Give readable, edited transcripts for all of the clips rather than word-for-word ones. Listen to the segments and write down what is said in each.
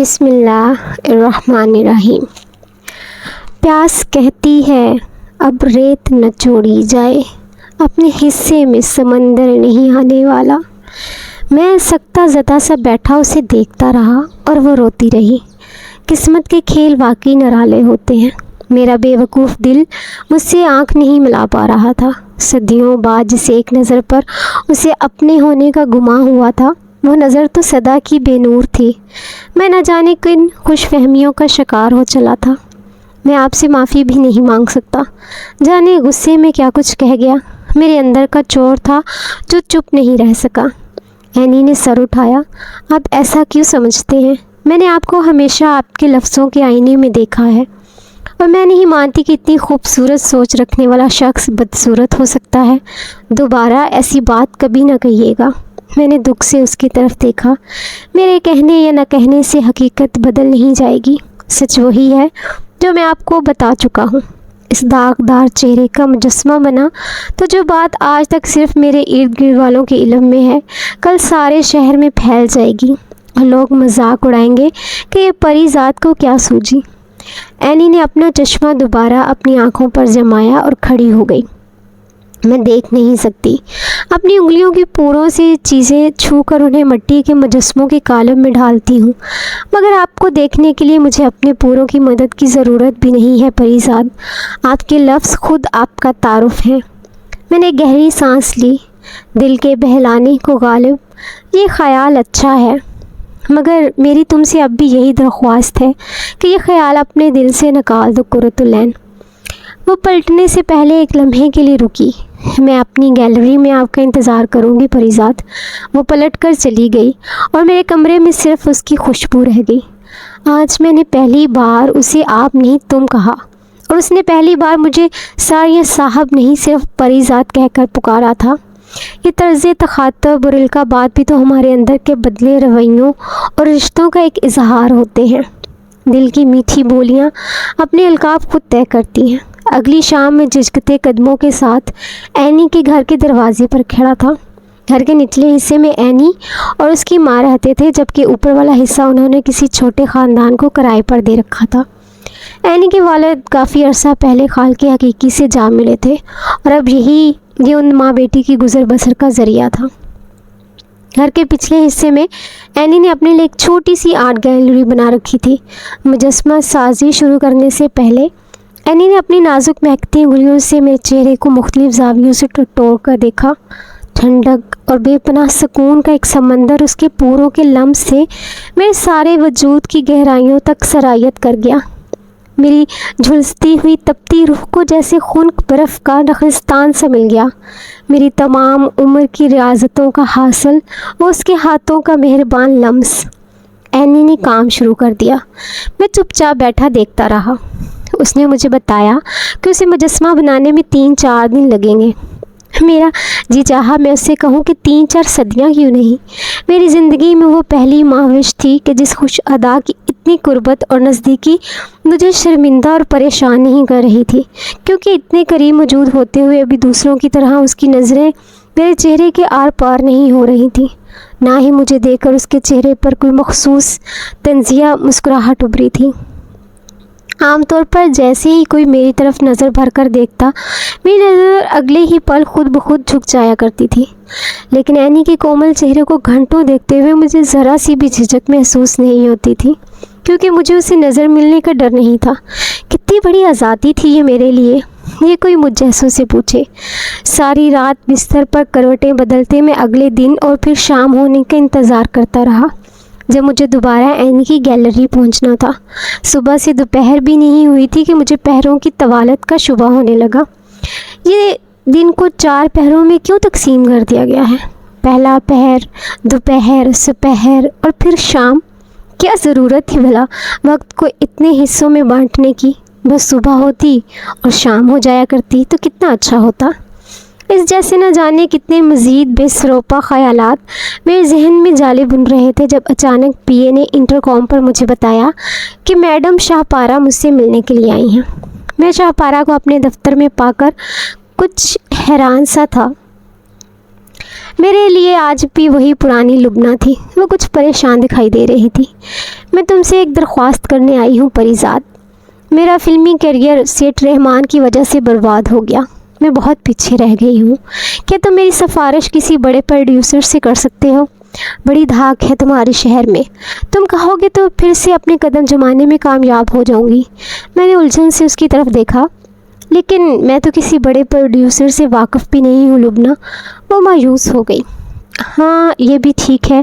بسم اللہ الرحمن الرحیم۔ پیاس کہتی ہے اب ریت نہ چھوڑی جائے، اپنے حصے میں سمندر نہیں آنے والا۔ میں سکتہ زدہ سا بیٹھا اسے دیکھتا رہا اور وہ روتی رہی۔ قسمت کے کھیل واقعی نرالے ہوتے ہیں۔ میرا بے وقوف دل مجھ سے آنکھ نہیں ملا پا رہا تھا۔ صدیوں بعد جس ایک نظر پر اسے اپنے ہونے کا گمان ہوا تھا، وہ نظر تو صدا کی بے نور تھی۔ میں نہ جانے کن خوش فہمیوں کا شکار ہو چلا تھا۔ میں آپ سے معافی بھی نہیں مانگ سکتا، جانے غصے میں کیا کچھ کہہ گیا۔ میرے اندر کا چور تھا جو چپ نہیں رہ سکا۔ اینی نے سر اٹھایا۔ آپ ایسا کیوں سمجھتے ہیں؟ میں نے آپ کو ہمیشہ آپ کے لفظوں کے آئینے میں دیکھا ہے، اور میں نہیں مانتی کہ اتنی خوبصورت سوچ رکھنے والا شخص بدصورت ہو سکتا ہے۔ دوبارہ ایسی بات کبھی نہ کہیے گا۔ میں نے دکھ سے اس کی طرف دیکھا۔ میرے کہنے یا نہ کہنے سے حقیقت بدل نہیں جائے گی۔ سچ وہی ہے جو میں آپ کو بتا چکا ہوں۔ اس داغدار چہرے کا مجسمہ بنا تو جو بات آج تک صرف میرے ارد گرد والوں کے علم میں ہے، کل سارے شہر میں پھیل جائے گی اور لوگ مذاق اڑائیں گے کہ یہ پری ذات کو کیا سوجی۔ اینی نے اپنا چشمہ دوبارہ اپنی آنکھوں پر جمایا اور کھڑی ہو گئی۔ میں دیکھ نہیں سکتی، اپنی انگلیوں کی پوروں سے چیزیں چھو کر انہیں مٹی کے مجسموں کے کالم میں ڈالتی ہوں، مگر آپ کو دیکھنے کے لیے مجھے اپنے پوروں کی مدد کی ضرورت بھی نہیں ہے پریزاد۔ آپ کے لفظ خود آپ کا تعارف ہیں۔ میں نے گہری سانس لی۔ دل کے بہلانے کو غالب، یہ خیال اچھا ہے، مگر میری تم سے اب بھی یہی درخواست ہے کہ یہ خیال اپنے دل سے نکال دو قرۃ العین۔ وہ پلٹنے سے پہلے ایک لمحے کے لیے رکی۔ میں اپنی گیلری میں آپ کا انتظار کروں گی پریزاد۔ وہ پلٹ کر چلی گئی اور میرے کمرے میں صرف اس کی خوشبو رہ گئی۔ آج میں نے پہلی بار اسے آپ نہیں تم کہا، اور اس نے پہلی بار مجھے سر یا صاحب نہیں صرف پریزاد کہہ کر پکارا تھا۔ یہ طرز تخاطب اور القابات بھی تو ہمارے اندر کے بدلے رویوں اور رشتوں کا ایک اظہار ہوتے ہیں۔ دل کی میٹھی بولیاں اپنے القاب خود طے کرتی ہیں۔ اگلی شام میں جھجکتے قدموں کے ساتھ اینی کے گھر کے دروازے پر کھڑا تھا۔ گھر کے نچلے حصے میں اینی اور اس کی ماں رہتے تھے، جبکہ اوپر والا حصہ انہوں نے کسی چھوٹے خاندان کو کرائے پر دے رکھا تھا۔ اینی کے والد کافی عرصہ پہلے خال کے حقیقی سے جا ملے تھے، اور اب یہ ان ماں بیٹی کی گزر بسر کا ذریعہ تھا۔ گھر کے پچھلے حصے میں اینی نے اپنے لیے ایک چھوٹی سی آرٹ گیلری بنا رکھی تھی۔ مجسمہ سازی شروع کرنے سے پہلے اینی نے اپنی نازک مہکتی انگلیوں سے میرے چہرے کو مختلف زاویوں سے ٹٹول کر دیکھا۔ ٹھنڈک اور بے پناہ سکون کا ایک سمندر اس کے پوروں کے لمس سے میرے سارے وجود کی گہرائیوں تک سرایت کر گیا۔ میری جھلستی ہوئی تپتی روح کو جیسے خنک برف کا رخستان سا مل گیا۔ میری تمام عمر کی ریاضتوں کا حاصل وہ اس کے ہاتھوں کا مہربان لمس۔ اینی نے کام شروع کر دیا۔ میں چپ چاپ بیٹھا دیکھتا رہا۔ اس نے مجھے بتایا کہ اسے مجسمہ بنانے میں 3-4 دن لگیں گے۔ میرا جی چاہا میں اس سے کہوں کہ 3-4 صدیاں کیوں نہیں۔ میری زندگی میں وہ پہلی مہوش تھی کہ جس خوش ادا کی اتنی قربت اور نزدیکی مجھے شرمندہ اور پریشان نہیں کر رہی تھی، کیونکہ اتنے قریب موجود ہوتے ہوئے ابھی دوسروں کی طرح اس کی نظریں میرے چہرے کے آر پار نہیں ہو رہی تھیں، نہ ہی مجھے دیکھ کر اس کے چہرے پر کوئی مخصوص طنزیہ مسکراہٹ ابھری تھی۔ عام طور پر جیسے ہی کوئی میری طرف نظر بھر کر دیکھتا، میری نظر اگلے ہی پل خود بخود جھک جایا کرتی تھی، لیکن اینی کے کومل چہرے کو گھنٹوں دیکھتے ہوئے مجھے ذرا سی بھی جھجک محسوس نہیں ہوتی تھی، کیونکہ مجھے اسے نظر ملنے کا ڈر نہیں تھا۔ کتنی بڑی آزادی تھی یہ میرے لیے، یہ کوئی مجھ جیسوں سے پوچھے۔ ساری رات بستر پر کروٹیں بدلتے میں اگلے دن اور پھر شام ہونے کا انتظار کرتا رہا، جب مجھے دوبارہ اینی کی گیلری پہنچنا تھا۔ صبح سے دوپہر بھی نہیں ہوئی تھی کہ مجھے پہروں کی طوالت کا شبہ ہونے لگا۔ یہ دن کو 4 پہروں میں کیوں تقسیم کر دیا گیا ہے؟ پہلا پہر، دوپہر، سپہر اور پھر شام۔ کیا ضرورت تھی بھلا وقت کو اتنے حصوں میں بانٹنے کی؟ بس صبح ہوتی اور شام ہو جایا کرتی تو کتنا اچھا ہوتا۔ اس جیسے نہ جانے کتنے مزید بے سروپا خیالات میرے ذہن میں جالے بن رہے تھے، جب اچانک پی اے نے انٹر کام پر مجھے بتایا کہ میڈم شاہ پارہ مجھ سے ملنے کے لیے آئی ہیں۔ میں شاہ پارہ کو اپنے دفتر میں پا کر کچھ حیران سا تھا۔ میرے لیے آج بھی وہی پرانی لبنہ تھی، وہ کچھ پریشان دکھائی دے رہی تھی۔ میں تم سے ایک درخواست کرنے آئی ہوں پریزاد، میرا فلمی کیریئر سیٹھ رحمان کی وجہ سے برباد ہو گیا، میں بہت پیچھے رہ گئی ہوں۔ کیا تم میری سفارش کسی بڑے پروڈیوسر سے کر سکتے ہو؟ بڑی دھاک ہے تمہارے شہر میں، تم کہو گے تو پھر سے اپنے قدم جمانے میں کامیاب ہو جاؤں گی۔ میں نے الجھن سے اس کی طرف دیکھا۔ لیکن میں تو کسی بڑے پروڈیوسر سے واقف بھی نہیں ہوں لبنہ، وہ مایوس ہو گئی۔ ہاں یہ بھی ٹھیک ہے،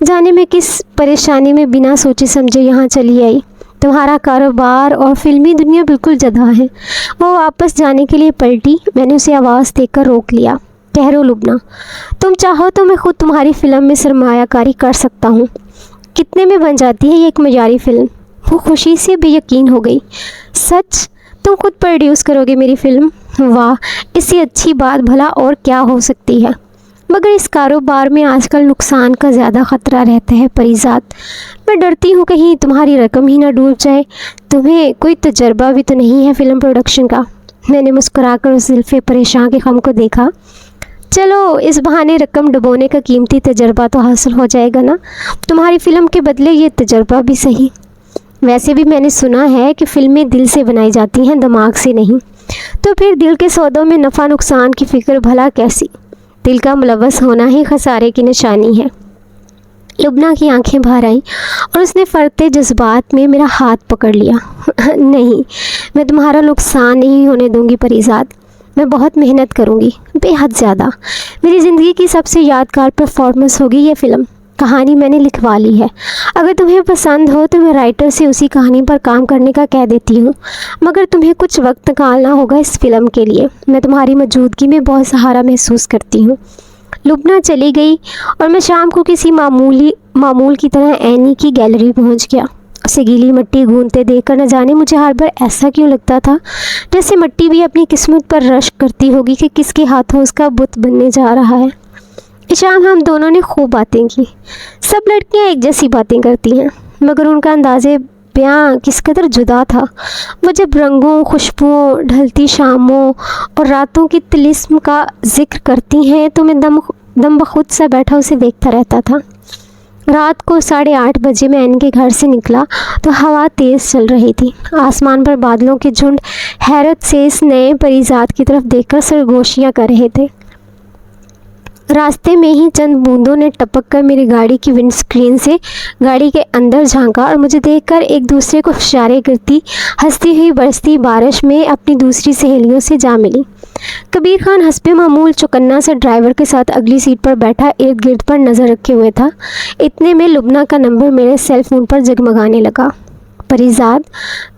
جانے میں کس پریشانی میں بنا سوچے سمجھے یہاں چلی آئی۔ تمہارا کاروبار اور فلمی دنیا بالکل جدا ہے۔ وہ واپس جانے کے لیے پلٹی، میں نے اسے آواز دے کر روک لیا۔ ٹھہرو لبنہ، تم چاہو تو میں خود تمہاری فلم میں سرمایہ کاری کر سکتا ہوں۔ کتنے میں بن جاتی ہے یہ ایک معیاری فلم؟ وہ خوشی سے بے یقین ہو گئی۔ سچ؟ تم خود پروڈیوس کرو گے میری فلم؟ واہ، اس سے اچھی بات بھلا اور کیا ہو سکتی ہے؟ مگر اس کاروبار میں آج کل نقصان کا زیادہ خطرہ رہتا ہے پریزاد، میں ڈرتی ہوں کہیں تمہاری رقم ہی نہ ڈوب جائے۔ تمہیں کوئی تجربہ بھی تو نہیں ہے فلم پروڈکشن کا؟ میں نے مسکرا کر اس زلفے پریشان کے خم کو دیکھا۔ چلو اس بہانے رقم ڈبونے کا قیمتی تجربہ تو حاصل ہو جائے گا نا، تمہاری فلم کے بدلے یہ تجربہ بھی صحیح۔ ویسے بھی میں نے سنا ہے کہ فلمیں دل سے بنائی جاتی ہیں، دماغ سے نہیں، تو پھر دل کے سودوں میں نفع نقصان کی فکر بھلا کیسی؟ دل کا ملوث ہونا ہی خسارے کی نشانی ہے۔ لبنہ کی آنکھیں باہر آئیں اور اس نے فرتے جذبات میں میرا ہاتھ پکڑ لیا۔ نہیں، میں تمہارا نقصان نہیں ہونے دوں گی پریزاد، میں بہت محنت کروں گی، بے حد زیادہ۔ میری زندگی کی سب سے یادگار پرفارمنس ہوگی یہ فلم۔ کہانی میں نے لکھوا لی ہے، اگر تمہیں پسند ہو تو میں رائٹر سے اسی کہانی پر کام کرنے کا کہہ دیتی ہوں، مگر تمہیں کچھ وقت نکالنا ہوگا اس فلم کے لیے۔ میں تمہاری موجودگی میں بہت سہارا محسوس کرتی ہوں۔ لبنہ چلی گئی اور میں شام کو کسی معمول کی طرح اینی کی گیلری پہنچ گیا۔ اسے گیلی مٹی گھونتے دیکھ کر نہ جانے مجھے ہر بار ایسا کیوں لگتا تھا جیسے مٹی بھی اپنی قسمت پر رشک کرتی ہوگی کہ کس کے ہاتھوں اس کا بت بننے جا رہا ہے۔ اس شام ہم دونوں نے خوب باتیں کی۔ سب لڑکیاں ایک جیسی باتیں کرتی ہیں، مگر ان کا انداز بیاں کس قدر جدا تھا۔ وہ جب رنگوں، خوشبوؤں، ڈھلتی شاموں اور راتوں کی طلسم کا ذکر کرتی ہیں تو میں دم بخود سا بیٹھا اسے دیکھتا رہتا تھا۔ رات کو 8:30 بجے میں ان کے گھر سے نکلا تو ہوا تیز چل رہی تھی۔ آسمان پر بادلوں کے جھنڈ حیرت سے اس نئے پریزاد کی طرف دیکھ کر سرگوشیاں کر رہے تھے۔ راستے میں ہی چند بوندوں نے ٹپک کر میری گاڑی کی ونڈ اسکرین سے گاڑی کے اندر جھانکا اور مجھے دیکھ کر ایک دوسرے کو اشارے کرتی ہنستی ہوئی برستی بارش میں اپنی دوسری سہیلیوں سے جا ملی۔ کبیر خان حسب معمول چوکنا سے ڈرائیور کے ساتھ اگلی سیٹ پر بیٹھا ارد گرد پر نظر رکھے ہوئے تھا۔ اتنے میں لبنہ کا نمبر میرے سیل فون پر جگمگانے لگا۔ پریزاد،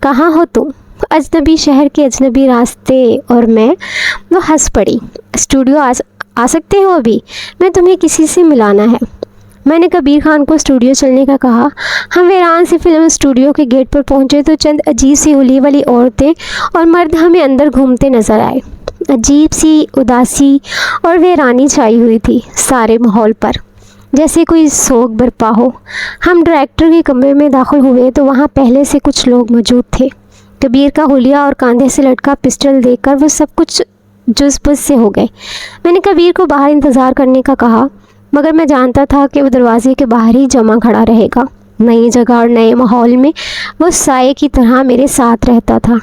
کہاں ہو تم؟ اجنبی شہر کے اجنبی راستے اور میں۔ وہ ہنس پڑی۔ اسٹوڈیو آ سکتے ہو ابھی؟ میں تمہیں کسی سے ملانا ہے۔ میں نے کبیر خان کو اسٹوڈیو چلنے کا کہا۔ ہم ویران سے فلم اسٹوڈیو کے گیٹ پر پہنچے تو چند عجیب سی حلی والی عورتیں اور مرد ہمیں اندر گھومتے نظر آئے۔ عجیب سی اداسی اور ویرانی چھائی ہوئی تھی سارے ماحول پر، جیسے کوئی سوگ برپا ہو۔ ہم ڈائریکٹر کے کمرے میں داخل ہوئے تو وہاں پہلے سے کچھ لوگ موجود تھے۔ کبیر کا حلیہ اور کاندھے سے لٹکا پسٹل دیکھ کر وہ سب کچھ جز بز سے ہو گئے۔ میں نے کبیر کو باہر انتظار کرنے کا کہا، مگر میں جانتا تھا کہ وہ دروازے کے باہر ہی جمع کھڑا رہے گا۔ نئی جگہ اور نئے ماحول میں وہ سائے کی طرح میرے ساتھ رہتا تھا۔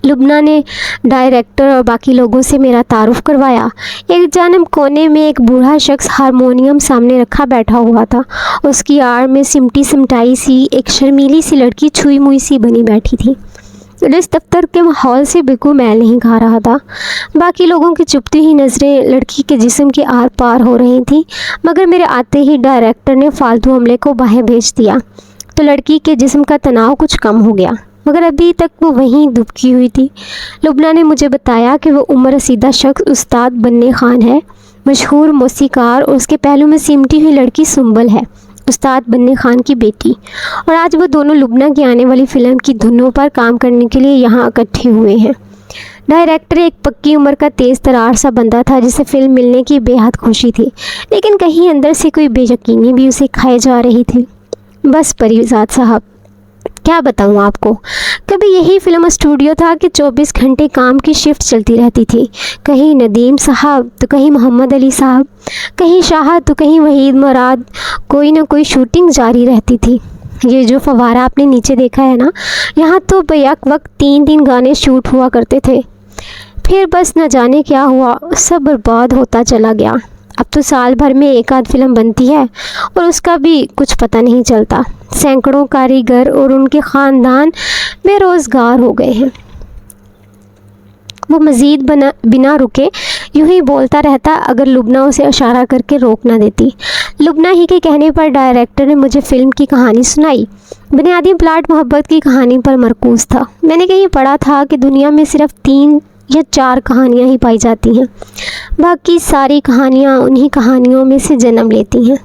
لبنہ نے ڈائریکٹر اور باقی لوگوں سے میرا تعارف کروایا۔ ایک جانب کونے میں ایک بوڑھا شخص ہارمونیم سامنے رکھا بیٹھا ہوا تھا، اس کی آڑ میں سمٹی سمٹائی سی ایک شرمیلی سی لڑکی چھوئی موئی سی بنی بیٹھی تھی۔ اس دفتر کے ماحول سے بالکل میل نہیں کھا رہا تھا۔ باقی لوگوں کی چپتی ہوئی نظریں لڑکی کے جسم کے آر پار ہو رہی تھیں، مگر میرے آتے ہی ڈائریکٹر نے فالتو عملے کو باہیں بھیج دیا تو لڑکی کے جسم کا تناؤ کچھ کم ہو گیا، مگر ابھی تک وہ وہیں دبکی ہوئی تھی۔ لبنہ نے مجھے بتایا کہ وہ عمر رسیدہ شخص استاد بننے خان ہے، مشہور موسیقار، اور اس کے پہلو میں سمٹی ہوئی لڑکی سنبل ہے، استاد بننے خان کی بیٹی، اور آج وہ دونوں لبنہ کی آنے والی فلم کی دھنوں پر کام کرنے کے لیے یہاں اکٹھے ہوئے ہیں۔ ڈائریکٹر ایک پکی عمر کا تیز ترار سا بندہ تھا جسے فلم ملنے کی بے حد خوشی تھی، لیکن کہیں اندر سے کوئی بے یقینی بھی اسے کھائے جا رہی تھی۔ بس پریزاد صاحب، کیا بتاؤں آپ کو. کبھی یہی فلم اسٹوڈیو تھا کہ 24 گھنٹے کام کی شفٹ چلتی رہتی تھی. کہیں ندیم صاحب تو کہیں محمد علی صاحب، کہیں شاہد تو کہیں وحید مراد، کوئی نہ کوئی شوٹنگ جاری رہتی تھی. یہ جو فوارہ آپ نے نیچے دیکھا ہے نا، یہاں تو بیک وقت 3 گانے شوٹ ہوا کرتے تھے. پھر بس نہ جانے کیا ہوا، سب برباد ہوتا چلا گیا. اب تو سال بھر میں ایک آدھ فلم بنتی ہے اور اس کا بھی کچھ پتہ نہیں چلتا. سینکڑوں کاریگر اور ان کے خاندان بے روزگار ہو گئے ہیں. وہ مزید بنا رکے یوں ہی بولتا رہتا اگر لبنہ اسے اشارہ کر کے روک نہ دیتی. لبنہ ہی کے کہنے پر ڈائریکٹر نے مجھے فلم کی کہانی سنائی. بنیادی پلاٹ محبت کی کہانی پر مرکوز تھا. میں نے کہیں پڑھا تھا کہ دنیا میں صرف 3 یا 4 کہانیاں ہی پائی جاتی ہیں، باقی ساری کہانیاں انہی کہانیوں میں سے جنم لیتی ہیں.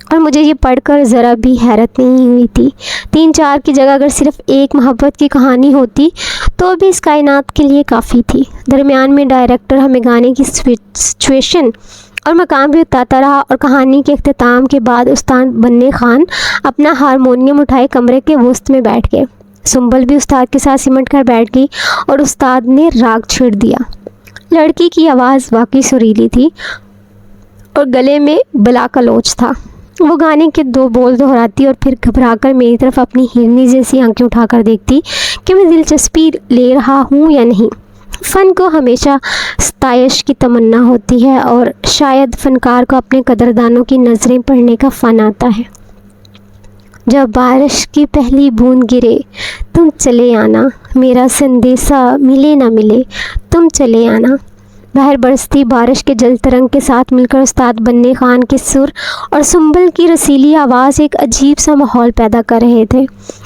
اور مجھے یہ پڑھ کر ذرا بھی حیرت نہیں ہوئی تھی. 3-4 کی جگہ اگر صرف ایک محبت کی کہانی ہوتی تو بھی اس کائنات کے لیے کافی تھی. درمیان میں ڈائریکٹر ہمیں گانے کی سچویشن اور مقام بھی بتاتا رہا اور کہانی کے اختتام کے بعد استاد بننے خان اپنا ہارمونیم اٹھائے کمرے کے وسط میں بیٹھ گئے. سنبل بھی استاد کے ساتھ سمٹ کر بیٹھ گئی اور استاد نے راگ چھیڑ دیا. لڑکی کی آواز واقعی سریلی تھی اور گلے میں بلا کا لوچ تھا. وہ گانے کے 2 بول دہراتی اور پھر گھبرا کر میری طرف اپنی ہرنی جیسی آنکھیں اٹھا کر دیکھتی کہ میں دلچسپی لے رہا ہوں یا نہیں. فن کو ہمیشہ ستائش کی تمنا ہوتی ہے اور شاید فنکار کو اپنے قدردانوں کی نظریں پڑھنے کا فن آتا ہے. جب بارش کی پہلی بوند گرے تم چلے آنا، میرا سندیسہ ملے نہ ملے تم چلے آنا. باہر برستی بارش کے جل ترنگ کے ساتھ مل کر استاد بننے خان کے سر اور سنبل کی رسیلی آواز ایک عجیب سا ماحول پیدا کر رہے تھے.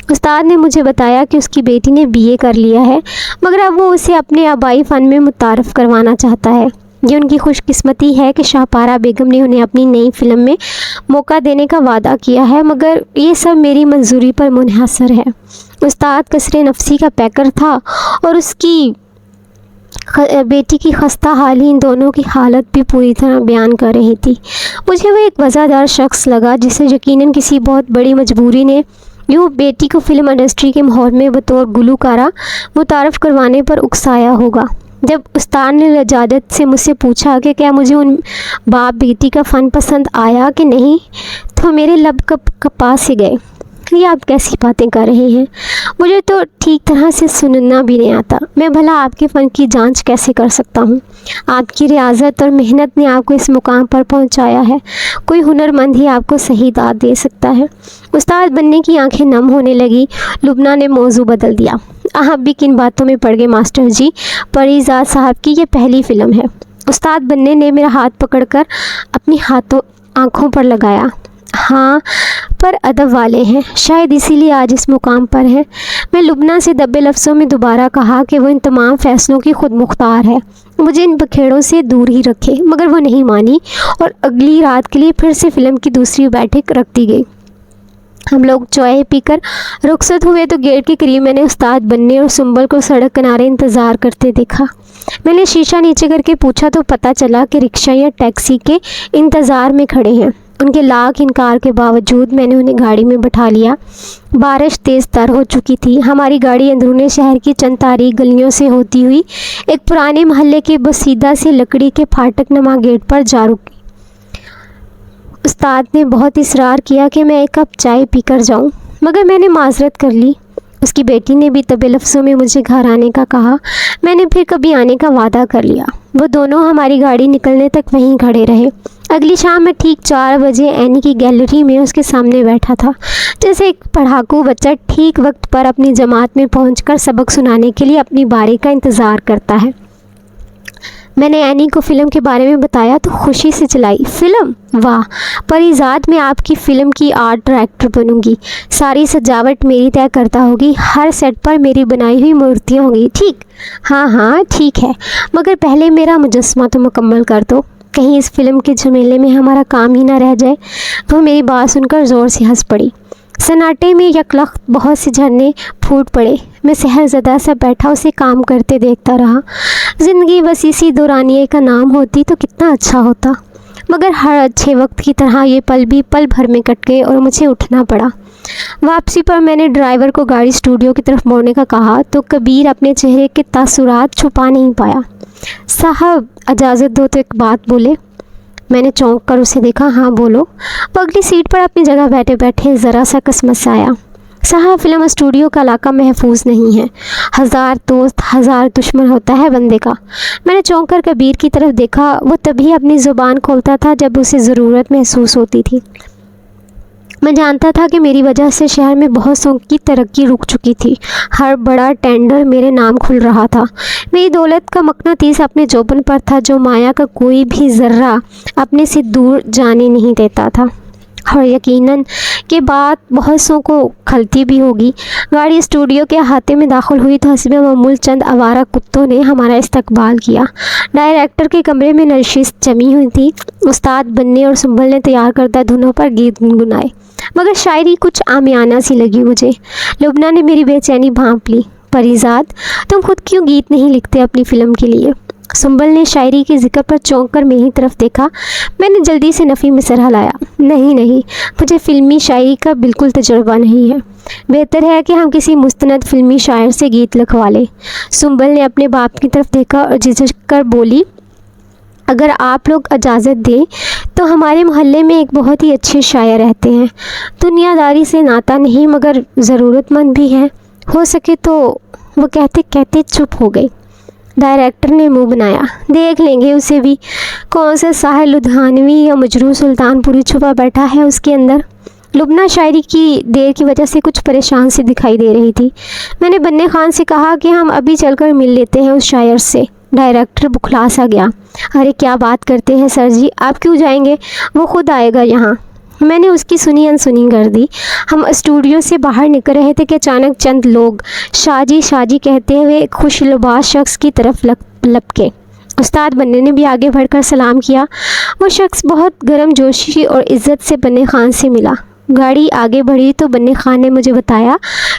استاد نے مجھے بتایا کہ اس کی بیٹی نے BA کر لیا ہے، مگر اب وہ اسے اپنے آبائی فن میں متعارف کروانا چاہتا ہے. یہ ان کی خوش قسمتی ہے کہ شاہ پارہ بیگم نے انہیں اپنی نئی فلم میں موقع دینے کا وعدہ کیا ہے، مگر یہ سب میری منظوری پر منحصر ہے. استاد کسرے نفسی کا پیکر تھا اور اس کی بیٹی کی خستہ حالی ان دونوں کی حالت بھی پوری طرح بیان کر رہی تھی. مجھے وہ ایک وجہ دار شخص لگا جسے یقیناً کسی بہت بڑی مجبوری نے یوں بیٹی کو فلم انڈسٹری کے ماحول میں بطور گلوکارہ متعارف کروانے پر اکسایا ہوگا. جب استاد نے لجاجت سے مجھ سے پوچھا کہ کیا مجھے ان باپ بیٹی کا فن پسند آیا کہ نہیں، تو میرے لب کپا سے گئے. یہ آپ کیسی باتیں کر رہے ہیں؟ مجھے تو ٹھیک طرح سے سننا بھی نہیں آتا. میں بھلا آپ کے فن کی جانچ کیسے کر سکتا ہوں؟ آپ کی ریاضت اور محنت نے آپ کو اس مقام پر پہنچایا ہے. کوئی ہنر مند ہی آپ کو صحیح داد دے سکتا ہے. استاد بننے کی آنکھیں نم ہونے لگی. لبنہ نے موضوع بدل دیا. آپ بھی کن باتوں میں پڑ گئے ماسٹر جی؟ پریزاد صاحب کی یہ پہلی فلم ہے. استاد بننے نے میرا ہاتھ پکڑ کر اپنی آنکھوں پر لگایا. ہاں، پر ادب والے ہیں، شاید اسی لیے آج اس مقام پر ہیں. میں لبنہ سے دبے لفظوں میں دوبارہ کہا کہ وہ ان تمام فیصلوں کی خود مختار ہے، مجھے ان بکھیڑوں سے دور ہی رکھے. مگر وہ نہیں مانی اور اگلی رات کے لیے پھر سے فلم کی دوسری بیٹھک رکھ دی گئی. ہم لوگ چائے پی کر رخصت ہوئے تو گیٹ کے قریب میں نے استاد بننے اور سنبل کو سڑک کنارے انتظار کرتے دیکھا. میں نے شیشہ نیچے کر کے پوچھا تو پتہ چلا کہ رکشہ یا ٹیکسی کے انتظار میں کھڑے ہیں. ان کے لاکھ انکار کے باوجود میں نے انہیں گاڑی میں بٹھا لیا. بارش تیز تر ہو چکی تھی. ہماری گاڑی اندرون شہر کی چند تاریک گلیوں سے ہوتی ہوئی ایک پرانے محلے کے بسیدہ سے لکڑی کے پھاٹک نما گیٹ پر جا رکی. استاد نے بہت اصرار کیا کہ میں ایک کپ چائے پی کر جاؤں، مگر میں نے معذرت کر لی. اس کی بیٹی نے بھی دبے لفظوں میں مجھے گھر آنے کا کہا. میں نے پھر کبھی آنے کا وعدہ کر لیا. وہ دونوں ہماری گاڑی نکلنے تک وہیں کھڑے رہے. اگلی شام میں ٹھیک 4 بجے اینی کی گیلری میں اس کے سامنے بیٹھا تھا، جیسے ایک پڑھاکو بچہ ٹھیک وقت پر اپنی جماعت میں پہنچ کر سبق سنانے کے لیے اپنی باری کا انتظار کرتا ہے. میں نے اینی کو فلم کے بارے میں بتایا تو خوشی سے چلائی. فلم؟ واہ پریزاد، میں آپ کی فلم کی آرٹ ڈائریکٹر بنوں گی. ساری سجاوٹ میری طے کرتا ہوگی، ہر سیٹ پر میری بنائی ہوئی مورتیاں ہوں گی. ٹھیک؟ ہاں ٹھیک ہے، مگر پہلے میرا مجسمہ تو مکمل کر دو، کہیں اس فلم کے جھمیلے میں ہمارا کام ہی نہ رہ جائے. وہ میری بات سن کر زور سے ہنس پڑی. سناٹے میں یکلخت بہت سے جھرنے پھوٹ پڑے. میں سحر زدہ سا بیٹھا اسے کام کرتے دیکھتا رہا. زندگی بس اسی دورانیے کا نام ہوتی تو کتنا اچھا ہوتا. مگر ہر اچھے وقت کی طرح یہ پل بھی پل بھر میں کٹ گئے اور مجھے اٹھنا پڑا. واپسی پر میں نے ڈرائیور کو گاڑی اسٹوڈیو کی طرف موڑنے کا کہا تو کبیر اپنے چہرے کے تاثرات چھپا نہیں پایا۔ صاحب اجازت دو تو ایک بات بولے۔ میں نے چونک کر اسے دیکھا۔ ہاں بولو۔ وہ اگلی سیٹ پر اپنی جگہ بیٹھے بیٹھے ذرا سا کسمسایا۔ صاحب فلم اسٹوڈیو کا علاقہ محفوظ نہیں ہے، 1000 دوست 1000 دشمن ہوتا ہے بندے کا۔ میں نے چونک کر کبیر کی طرف دیکھا۔ وہ تبھی اپنی زبان کھولتا تھا جب اسے ضرورت محسوس ہوتی تھی۔ میں جانتا تھا کہ میری وجہ سے شہر میں بہت سو کی ترقی رک چکی تھی۔ ہر بڑا ٹینڈر میرے نام کھل رہا تھا۔ میری دولت کا مقناطیس اپنے جوبن پر تھا جو مایا کا کوئی بھی ذرہ اپنے سے دور جانے نہیں دیتا تھا، اور یقیناً کہ بات بہت سو کو کھلتی بھی ہوگی۔ گاڑی اسٹوڈیو کے احاطے میں داخل ہوئی تو حسب معمول چند آوارہ کتوں نے ہمارا استقبال کیا۔ ڈائریکٹر کے کمرے میں نشست جمی ہوئی تھی۔ استاد بننے اور سنبل نے تیار کردہ دھنوں پر گیت گنگنائے، مگر شاعری کچھ عامیانہ سی لگی مجھے۔ لبنہ نے میری بے چینی بھانپ لی۔ پریزاد، تم خود کیوں گیت نہیں لکھتے اپنی فلم کے لیے؟ سنبل نے شاعری کے ذکر پر چونک کر میری طرف دیکھا۔ میں نے جلدی سے نفی میں سر ہلایا۔ نہیں، مجھے فلمی شاعری کا بالکل تجربہ نہیں ہے۔ بہتر ہے کہ ہم کسی مستند فلمی شاعر سے گیت لکھوا لیں۔ سنبل نے اپنے باپ کی طرف دیکھا اور جھجک کر بولی، اگر آپ لوگ اجازت دیں تو ہمارے محلے میں ایک بہت ہی اچھے شاعر رہتے ہیں۔ دنیا داری سے ناتا نہیں مگر ضرورت مند بھی ہے، ہو سکے تو۔ وہ کہتے کہتے چپ ہو گئی۔ ڈائریکٹر نے منہ بنایا۔ دیکھ لیں گے اسے بھی، کون سا ساحر لدھیانوی یا مجروح سلطان پوری چھپا بیٹھا ہے اس کے اندر۔ لبنہ شاعری کی دیر کی وجہ سے کچھ پریشان سی دکھائی دے رہی تھی۔ میں نے بننے خان سے کہا کہ ہم ابھی چل کر مل لیتے ہیں اس شاعر سے۔ ڈائریکٹر بکھلا سا گیا۔ ارے کیا بات کرتے ہیں سر جی، آپ کیوں جائیں گے؟ وہ خود آئے گا یہاں۔ میں نے اس کی سنی انسنی کر دی۔ ہم اسٹوڈیو سے باہر نکل رہے تھے کہ اچانک چند لوگ شاجی کہتے ہوئے ایک خوش لباس شخص کی طرف لپکے۔ استاد بننے نے بھی آگے بڑھ کر سلام کیا۔ وہ شخص بہت گرم جوشی اور عزت سے بننے خان سے ملا۔ گاڑی آگے بڑھی تو بننے خان نے مجھے بتایا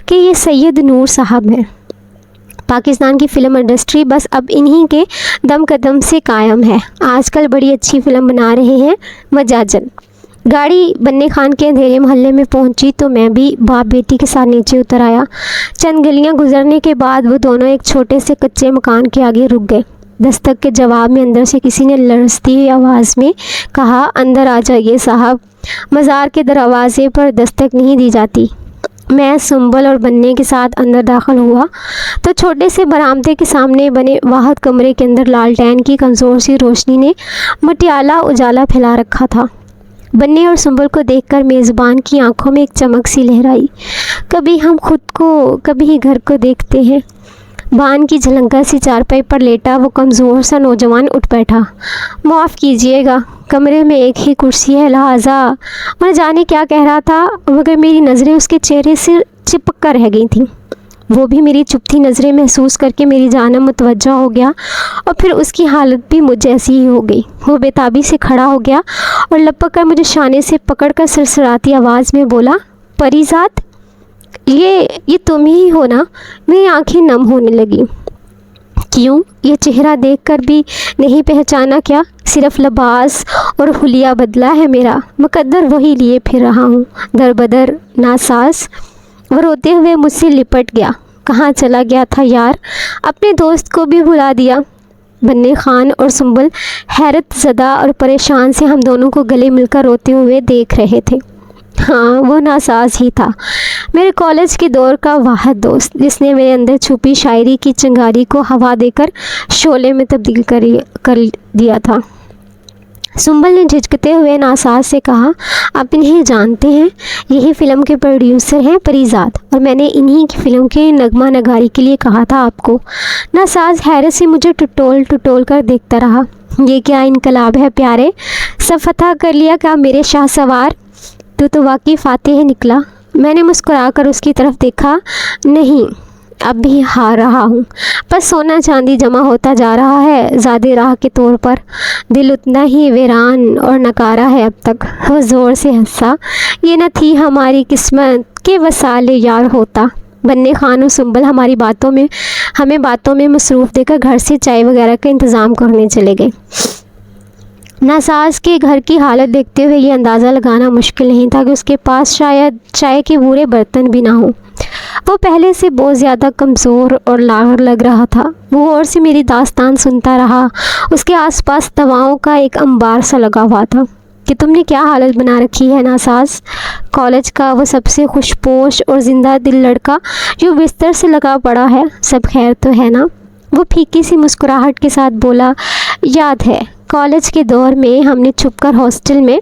کہ یہ سید نور صاحب ہیں۔ پاکستان کی فلم انڈسٹری بس اب انہی کے دم قدم سے قائم ہے۔ آج کل بڑی اچھی فلم بنا رہے ہیں مجاجن۔ گاڑی بننے خان کے اندھیرے محلے میں پہنچی تو میں بھی باپ بیٹی کے ساتھ نیچے اتر آیا۔ چند گلیاں گزرنے کے بعد وہ دونوں ایک چھوٹے سے کچے مکان کے آگے رک گئے۔ دستک کے جواب میں اندر سے کسی نے لرزتی ہوئی آواز میں کہا، اندر آ جائیے صاحب، مزار کے دروازے پر دستک نہیں دی جاتی۔ میں سنبل اور بننے کے ساتھ اندر داخل ہوا تو چھوٹے سے برآمدے کے سامنے بنے واحد کمرے کے اندر لالٹین کی کمزور سی روشنی نے مٹیالہ اجالا پھیلا رکھا تھا۔ بننے اور سنبل کو دیکھ کر میزبان کی آنکھوں میں ایک چمک سی لہرائی۔ کبھی ہم خود کو کبھی گھر کو دیکھتے ہیں۔ بان کی جھلنگا سی چارپائی پر لیٹا وہ کمزور سا نوجوان اٹھ بیٹھا۔ معاف کیجیے گا، کمرے میں ایک ہی کرسی ہے، لہٰذا میں جانے کیا کہہ رہا تھا، مگر میری نظریں اس کے چہرے سے چپک کر رہ گئی تھیں۔ وہ بھی میری چپتی نظریں محسوس کر کے میری جانب متوجہ ہو گیا، اور پھر اس کی حالت بھی مجھ جیسی ہی ہو گئی۔ وہ بے تابی سے کھڑا ہو گیا اور لپک کر مجھے شانے سے پکڑ کر سرسراتی آواز میں بولا، پریزاد، یہ تم ہی ہو نا؟ میری آنکھیں نم ہونے لگیں۔ کیوں؟ یہ چہرہ دیکھ کر بھی نہیں پہچانا کیا؟ صرف لباس اور حلیہ بدلا ہے میرا، مقدر وہی لیے پھر رہا ہوں، در بدر ناساز۔ وہ روتے ہوئے مجھ سے لپٹ گیا۔ کہاں چلا گیا تھا یار؟ اپنے دوست کو بھی بھلا دیا۔ بننے خان اور سنبل حیرت زدہ اور پریشان سے ہم دونوں کو گلے مل کر روتے ہوئے دیکھ رہے تھے۔ ہاں، وہ ناساز ہی تھا، میرے کالج کے دور کا واحد دوست، جس نے میرے اندر چھپی شاعری کی چنگاری کو ہوا دے کر شعلے میں تبدیل کر دیا تھا۔ سنبل نے جھجکتے ہوئے ناساز سے کہا، آپ انہیں جانتے ہیں؟ یہی فلم کے پروڈیوسر ہیں پریزاد، اور میں نے انہی کی فلم کے نغمہ نگاری کے لیے کہا تھا آپ کو۔ ناساز حیرت سے مجھے ٹٹول کر دیکھتا رہا۔ یہ کیا انقلاب ہے پیارے، سب فتح کر لیا کیا میرے شاہ سوار؟ تو واقعی فاتح نکلا۔ میں نے مسکرا کر اس کی طرف دیکھا۔ نہیں، اب بھی ہار رہا ہوں، بس سونا چاندی جمع ہوتا جا رہا ہے زادِ راہ کے طور پر، دل اتنا ہی ویران اور نکارا ہے اب تک۔ وہ زور سے ہنسا۔ یہ نہ تھی ہماری قسمت کہ وصال یار ہوتا۔ بننے خان و سنبل ہمیں باتوں میں مصروف دے کر گھر سے چائے وغیرہ کا انتظام کرنے چلے گئے۔ ناساز کے گھر کی حالت دیکھتے ہوئے یہ اندازہ لگانا مشکل نہیں تھا کہ اس کے پاس شاید چائے کے بورے برتن بھی نہ ہوں۔ وہ پہلے سے بہت زیادہ کمزور اور لاغر لگ رہا تھا۔ وہ غور سے میری داستان سنتا رہا۔ اس کے آس پاس دواؤں کا ایک انبار سا لگا ہوا تھا۔ کہ تم نے کیا حالت بنا رکھی ہے ناساز؟ کالج کا وہ سب سے خوش پوش اور زندہ دل لڑکا جو بستر سے لگا پڑا ہے، سب خیر تو ہے نا؟ وہ پھیکی سی مسکراہٹ کے ساتھ بولا، یاد ہے کالج کے دور میں ہم نے چھپ کر ہاسٹل میں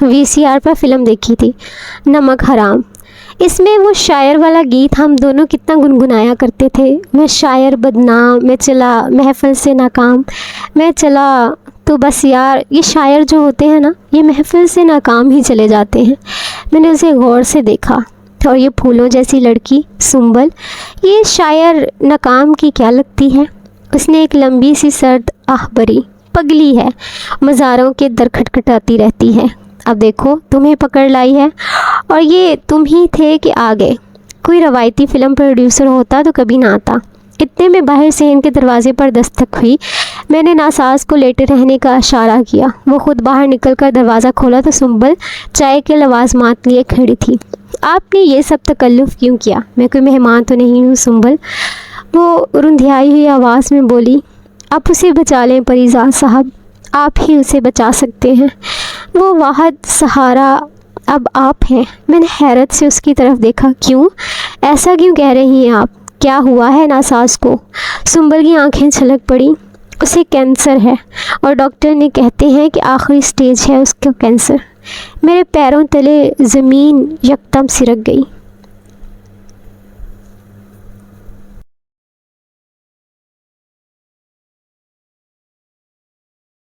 VCR پر فلم دیکھی تھی، نمک حرام۔ اس میں وہ شاعر والا گیت ہم دونوں کتنا گنگنایا کرتے تھے، میں شاعر بدنام، میں چلا محفل سے ناکام، میں چلا تو بس یار۔ یہ شاعر جو ہوتے ہیں نا، یہ محفل سے ناکام ہی چلے جاتے ہیں۔ میں نے اسے غور سے دیکھا، اور یہ پھولوں جیسی لڑکی سنبل، یہ شاعر ناکام کی کیا لگتی ہے؟ اس نے ایک لمبی سی سرد آہ بھری، پگلی ہے، مزاروں کے در کھٹکھٹاتی رہتی ہے۔ اب دیکھو تمہیں پکڑ لائی ہے، اور یہ تم ہی تھے کہ آ گئے۔ کوئی روایتی فلم پروڈیوسر ہوتا تو کبھی نہ آتا۔ اتنے میں باہر سے ان کے دروازے پر دستک ہوئی۔ میں نے ناساز کو لیٹے رہنے کا اشارہ کیا۔ وہ خود باہر نکل کر دروازہ کھولا تو سنبل چائے کے لوازمات لیے کھڑی تھی۔ آپ نے یہ سب تکلف کیوں کیا؟ میں کوئی مہمان تو نہیں ہوں سنبل، وہ رندھیائی ہوئی آواز میں بولی۔ آپ اسے بچا لیں پریزاد صاحب، آپ ہی اسے بچا سکتے ہیں، وہ واحد سہارا اب آپ ہیں۔ میں نے حیرت سے اس کی طرف دیکھا۔ کیوں؟ ایسا کیوں کہہ رہی ہیں آپ؟ کیا ہوا ہے ناساز کو؟ سنبل کی آنکھیں چھلک پڑی۔ اسے کینسر ہے، اور ڈاکٹر نے کہتے ہیں کہ آخری سٹیج ہے اس کا کینسر۔ میرے پیروں تلے زمین یکدم سرک گئی۔